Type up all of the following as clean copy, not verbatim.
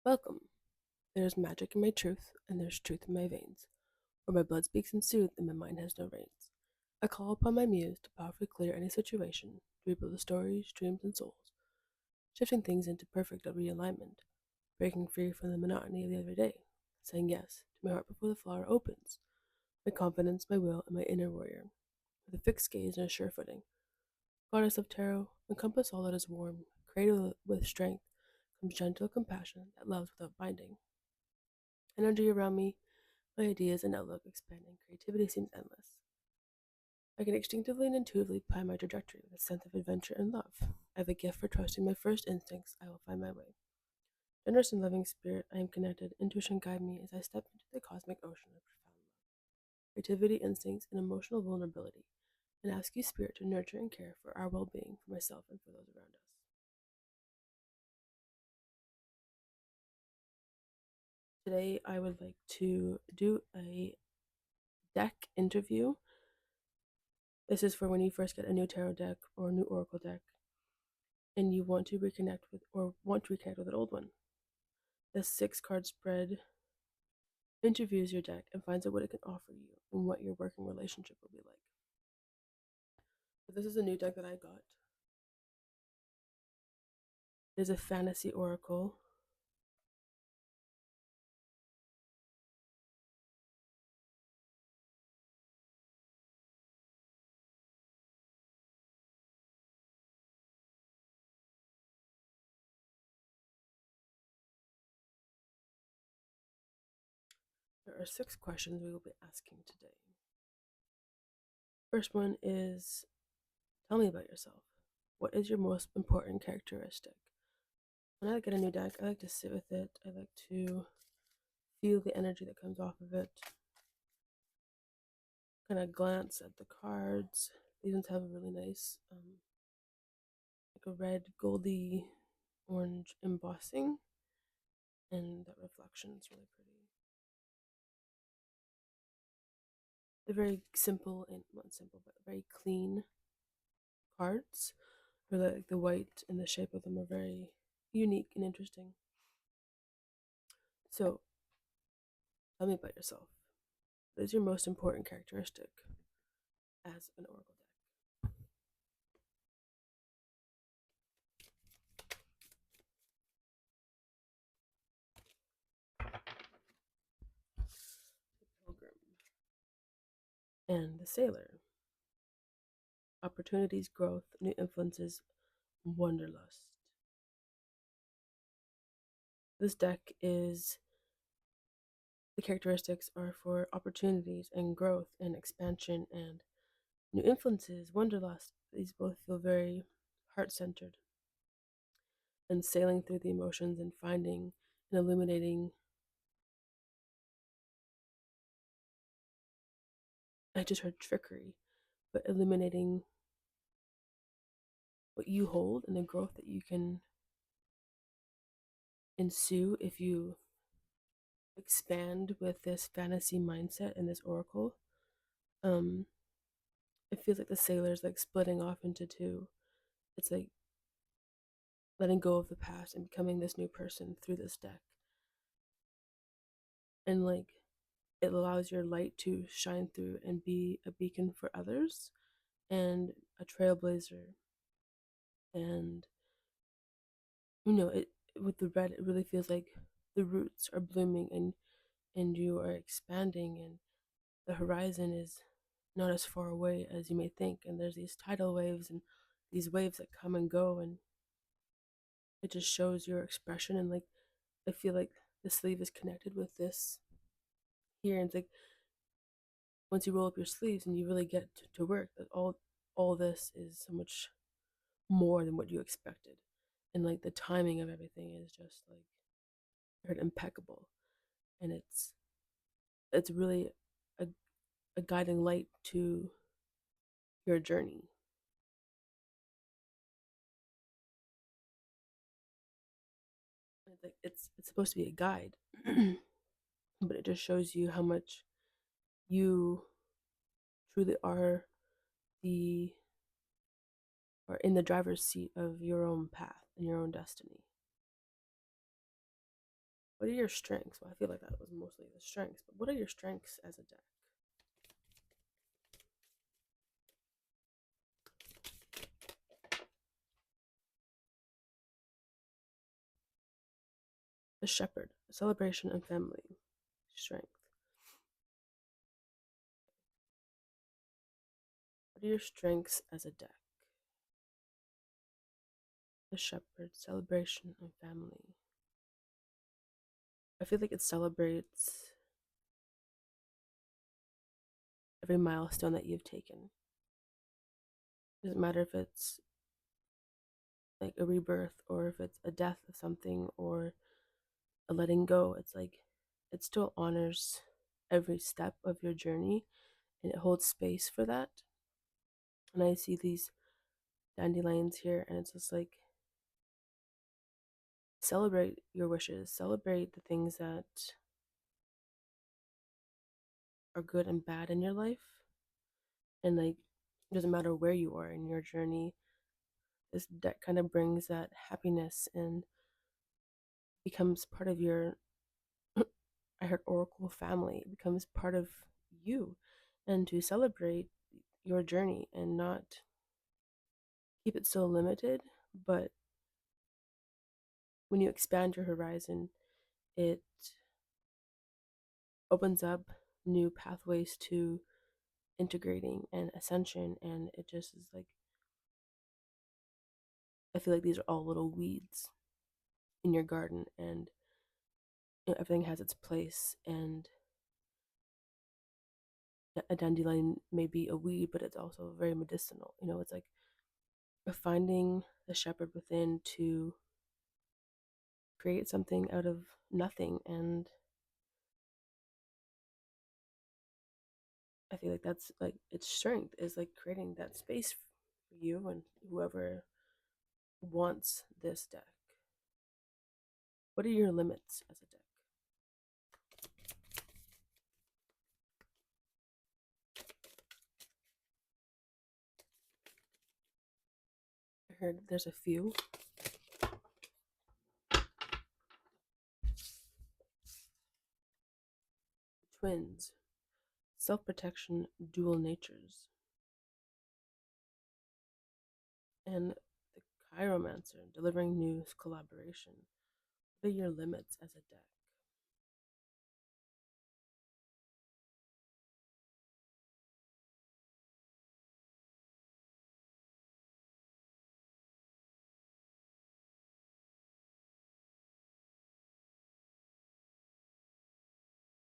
Welcome. There is magic in my truth, and there's truth in my veins, where my blood speaks in sooth and my mind has no reins. I call upon my muse to powerfully clear any situation, to rebuild the stories, dreams, and souls, shifting things into perfect realignment, breaking free from the monotony of the everyday, saying yes to my heart before the flower opens, my confidence, my will, and my inner warrior, with a fixed gaze and a sure footing. Goddess of tarot, encompass all that is warm, created with strength, comes gentle compassion that loves without binding. Energy around me, my ideas and outlook expand, and creativity seems endless. I can instinctively and intuitively plan my trajectory with a sense of adventure and love. I have a gift for trusting my first instincts. I will find my way. Generous and loving spirit, I am connected. Intuition guide me as I step into the cosmic ocean of profound love, creativity, instincts, and emotional vulnerability, and ask you, spirit, to nurture and care for our well-being, for myself and for those around us. Today, I would like to do a deck interview. This is for when you first get a new tarot deck or a new oracle deck and you want to reconnect with an old one. The 6 card spread interviews your deck and finds out what it can offer you and what your working relationship will be like. So this is a new deck that I got. It is a fantasy oracle. There are 6 questions we will be asking today. First one is, tell me about yourself. What is your most important characteristic? When I get a new deck, I like to sit with it. I like to feel the energy that comes off of it. Kind of glance at the cards. These ones have a really nice, like a red, goldy, orange embossing, and that reflection is really pretty. They're very simple and not simple, but very clean cards. Or like the white and the shape of them are very unique and interesting. So, tell me about yourself. What is your most important characteristic as an oracle deck? The Pilgrim and the Sailor. Opportunities, growth, new influences, wanderlust. This deck is the characteristics are for opportunities and growth and expansion and new influences, wanderlust. These both feel very heart centered and sailing through the emotions and finding and illuminating. I just heard trickery, but illuminating what you hold and the growth that you can ensue if you expand with this fantasy mindset and this oracle. Um, it feels like the sailor's like splitting off into two. It's like letting go of the past and becoming this new person through this deck. And like it allows your light to shine through and be a beacon for others and a trailblazer. And it with the red, it really feels like the roots are blooming and you are expanding, and the horizon is not as far away as you may think. And there's these tidal waves and these waves that come and go, and it just shows your expression. And like I feel like the sleeve is connected with this here, and it's like once you roll up your sleeves and you really get to work, like all this is so much more than what you expected. And like the timing of everything is just like impeccable. And it's really a, a guiding light to your journey. It's supposed to be a guide, but it just shows you how much you truly the are in the driver's seat of your own path and your own destiny. What are your strengths? Well, I feel like that was mostly the strengths, but what are your strengths as a deck? The shepherd, celebration and family, strength. What are your strengths as a deck? The shepherd, celebration and family. I feel like it celebrates every milestone that you've taken. It doesn't matter if it's like a rebirth or if it's a death of something or a letting go. It's like it still honors every step of your journey and it holds space for that. And I see these dandelions here, and it's just like celebrate your wishes, celebrate the things that are good and bad in your life. And like, it doesn't matter where you are in your journey, this deck kind of brings that happiness and becomes part of your, I heard Oracle family, it becomes part of you. And to celebrate your journey and not keep it so limited, but when you expand your horizon, it opens up new pathways to integrating and ascension. And it just is like, I feel like these are all little weeds in your garden, and everything has its place. And a dandelion may be a weed, but it's also very medicinal. It's like finding the shepherd within to create something out of nothing. And I feel like that's like its strength is like creating that space for you and whoever wants this deck. What are your limits as a deck? I heard there's a few. Twins, self protection, dual natures, and the chiromancer, delivering news, collaboration. What are your limits as a deck?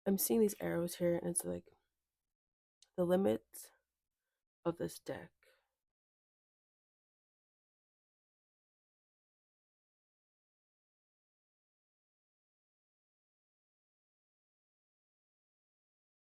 I'm seeing these arrows here, and it's like the limits of this deck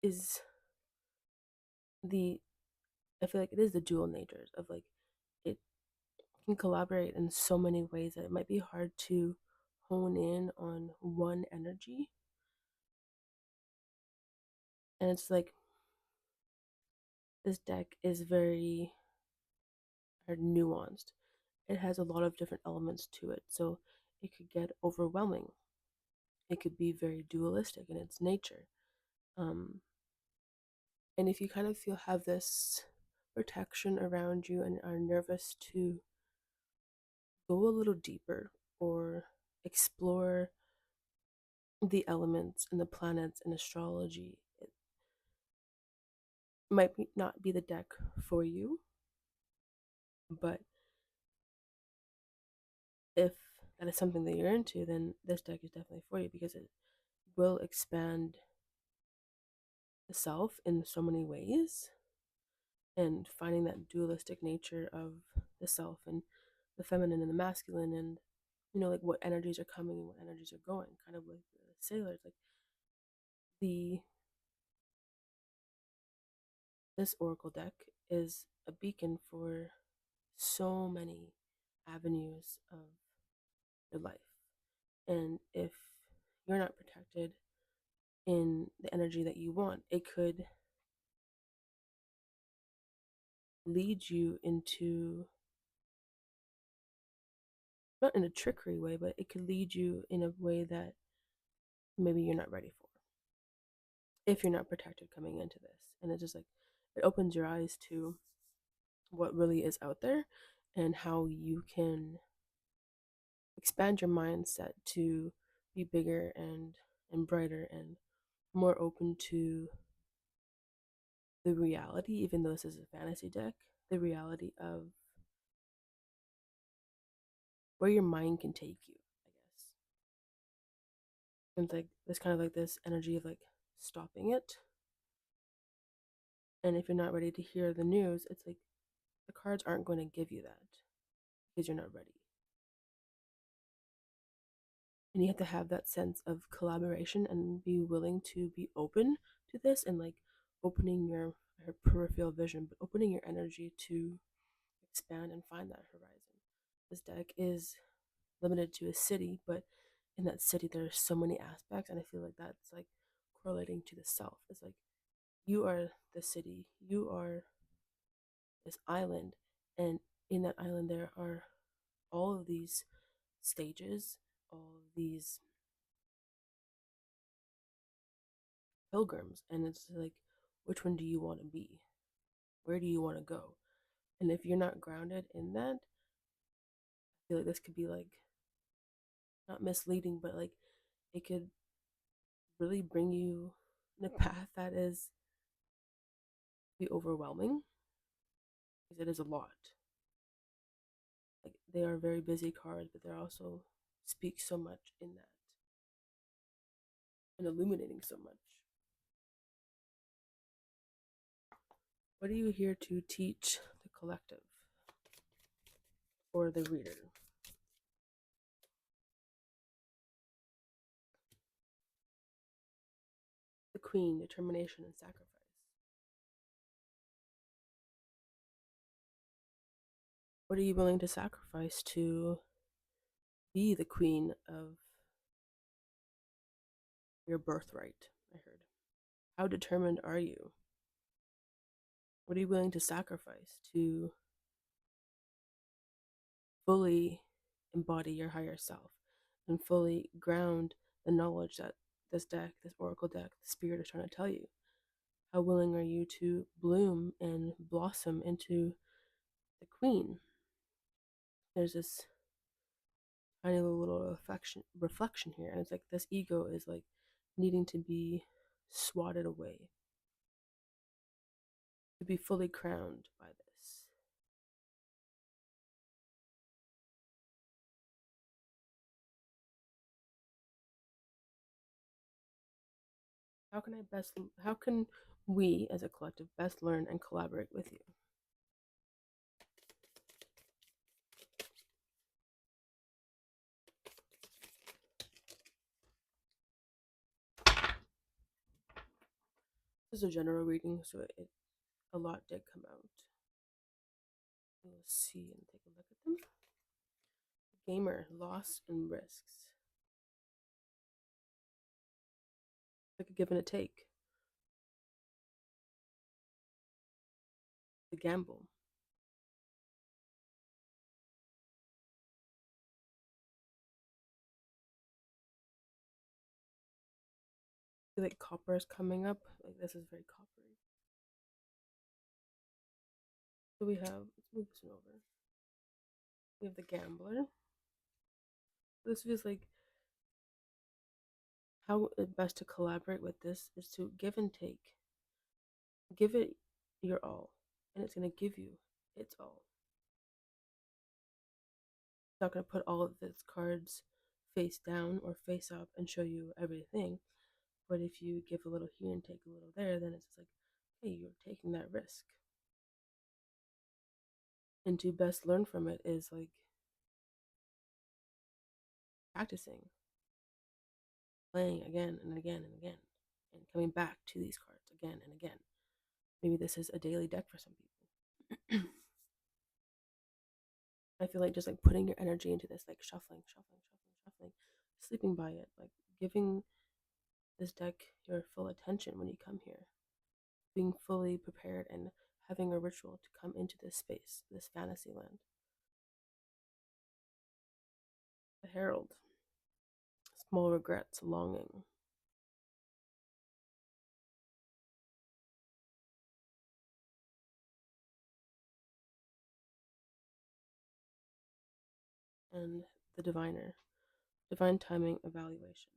is the I feel like it is the dual natures of like it can collaborate in so many ways that it might be hard to hone in on one energy. And it's like this deck is very nuanced. It has a lot of different elements to it. So it could get overwhelming. It could be very dualistic in its nature. Um, and if you kind of feel have this protection around you and are nervous to go a little deeper or explore the elements and the planets and astrology, it might not be the deck for you. But if that is something that you're into, then this deck is definitely for you because it will expand the self in so many ways, and finding that dualistic nature of the self and the feminine and the masculine, and like what energies are coming and what energies are going, kind of like the sailors. Like the this oracle deck is a beacon for so many avenues of your life. And if you're not protected in the energy that you want, it could lead you into, not in a trickery way, but it could lead you in a way that maybe you're not ready for if you're not protected coming into this. And it's just like it opens your eyes to what really is out there and how you can expand your mindset to be bigger and brighter and more open to the reality, even though this is a fantasy deck, the reality of where your mind can take you, I guess. And it's like this kind of like this energy of like stopping it. And if you're not ready to hear the news, it's like the cards aren't going to give you that because you're not ready. And you have to have that sense of collaboration and be willing to be open to this and like opening your peripheral vision, but opening your energy to expand and find that horizon. This deck is limited to a city, but in that city there are so many aspects, and I feel like that's like correlating to the self. It's like you are the city, you are this island, and in that island there are all of these stages, all of these pilgrims, and it's like which one do you want to be? Where do you want to go? And if you're not grounded in that, I feel like this could be like not misleading, but like it could really bring you in a path that is be overwhelming because it is a lot. Like they are very busy cards, but they're also speak so much in that and illuminating so much. What are you here to teach the collective or the reader? The Queen, determination and sacrifice. What are you willing to sacrifice to be the queen of your birthright? I heard. How determined are you? What are you willing to sacrifice to fully embody your higher self and fully ground the knowledge that this deck, this oracle deck, the spirit is trying to tell you? How willing are you to bloom and blossom into the queen? There's this tiny little reflection here, and it's like this ego is like needing to be swatted away, to be fully crowned by this. How can I best, how can we as a collective best learn and collaborate with you? This is a general reading, so a lot did come out. We'll see and take a look at them. Gamer, loss and risks. Like a give and a take. The gamble. I feel like copper is coming up. Like this is very coppery. So we have, let's move this one over. We have the gambler. This feels like how best to collaborate with this is to give and take. Give it your all, and it's going to give you its all. It's not going to put all of its cards face down or face up and show you everything. But if you give a little here and take a little there, then it's like, hey, you're taking that risk. And to best learn from it is like practicing, playing again and again and again, and coming back to these cards again and again. Maybe this is a daily deck for some people. I feel like just like putting your energy into this, like shuffling, shuffling, shuffling, shuffling, sleeping by it, like giving this deck your full attention when you come here, being fully prepared and having a ritual to come into this space, this fantasy land. The Herald, small regrets, longing. and the diviner, divine timing evaluation.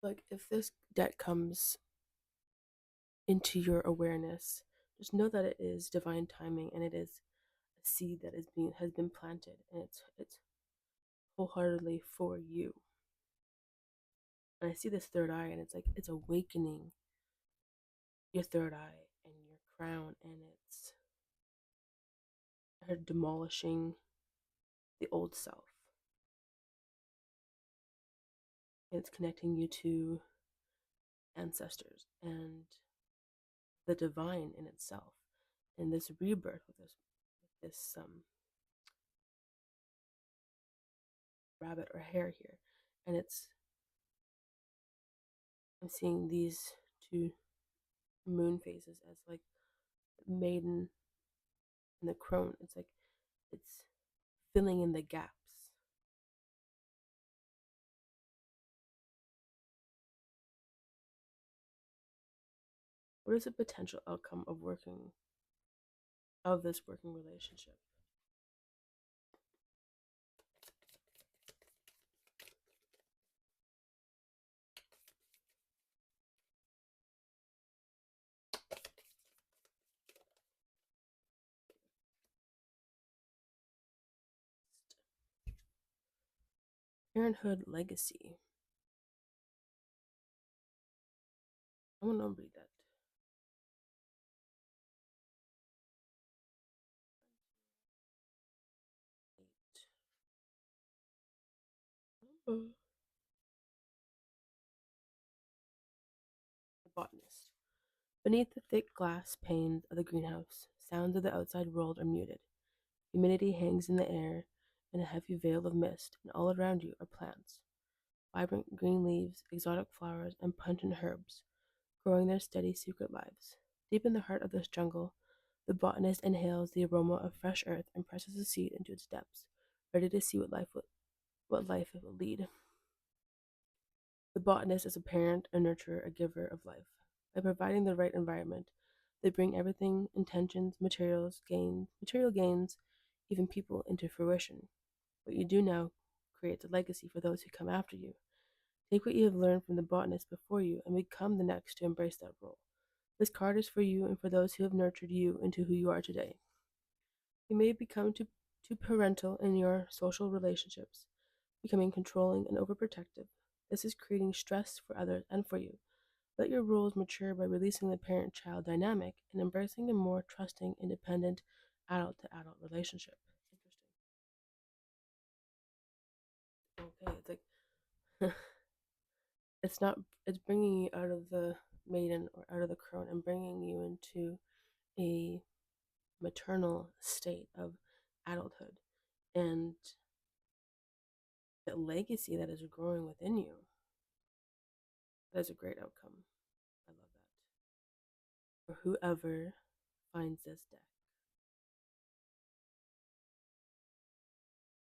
Like if this deck comes into your awareness, just know that it is divine timing and it is a seed that is being has been planted and it's wholeheartedly for you. And I see this third eye and it's like it's awakening your third eye and your crown and it's demolishing the old self. And it's connecting you to ancestors and the divine in itself. And this rebirth with this rabbit or hare here. And I'm seeing these two moon phases as like maiden and the crone. It's like it's filling in the gaps. What is the potential outcome of this working relationship? Parenthood legacy. I want to read that. The botanist. Beneath the thick glass panes of the greenhouse, sounds of the outside world are muted. Humidity hangs in the air in a heavy veil of mist, and all around you are plants. Vibrant green leaves, exotic flowers, and pungent herbs, growing their steady secret lives. Deep in the heart of this jungle, the botanist inhales the aroma of fresh earth and presses a seed into its depths, ready to see what life it will lead. The botanist is a parent, a nurturer, a giver of life. By providing the right environment, they bring everything, intentions, material gains, even people into fruition. What you do now creates a legacy for those who come after you. Take what you have learned from the botanist before you and become the next to embrace that role. This card is for you and for those who have nurtured you into who you are today. You may become too parental in your social relationships, becoming controlling and overprotective. This is creating stress for others and for you. Let your roles mature by releasing the parent child dynamic and embracing a more trusting, independent, adult to adult relationship. Interesting. Okay, it's like it's not it's bringing you out of the maiden or out of the crone and bringing you into a maternal state of adulthood and the legacy that is growing within you. That is a great outcome. I love that. For whoever finds this deck.